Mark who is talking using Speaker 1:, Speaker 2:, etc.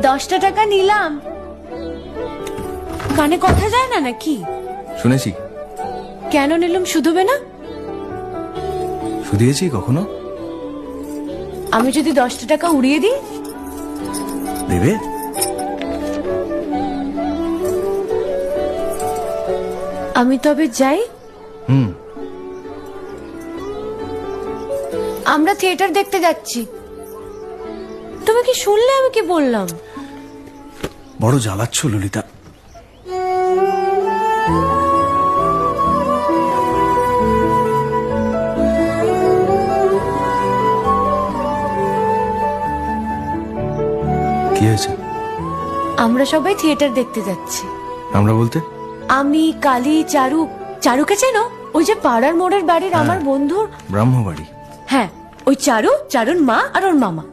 Speaker 1: 10টা টাকা নিলাম। কানে কথা যায় না নাকি?
Speaker 2: শুনেছি।
Speaker 1: কেন নিলাম? শুধবে না?
Speaker 2: শুধিয়েছি কখনো?
Speaker 1: আমি যদি 10টা টাকা উড়িয়ে দিই?
Speaker 2: দেবে?
Speaker 1: আমি তবে যাই। আমরা থিয়েটার দেখতে যাচ্ছি। তুমি কি শুনলে আমি কি বললাম?
Speaker 2: বড় জ্বালাচ্ছ ললিতা। কি হয়েছে?
Speaker 1: আমরা সবাই থিয়েটার দেখতে যাচ্ছি।
Speaker 2: আমরা বলতে?
Speaker 1: আমি, কালী, চারু। চারুকে চেনো? ওই যে পাড়ার মোড়ের বাড়ির আমার বন্ধুর
Speaker 2: ব্রাহ্মবাড়ি।
Speaker 1: হ্যাঁ, ওই চারু, চারুর মা আর ওর মামা।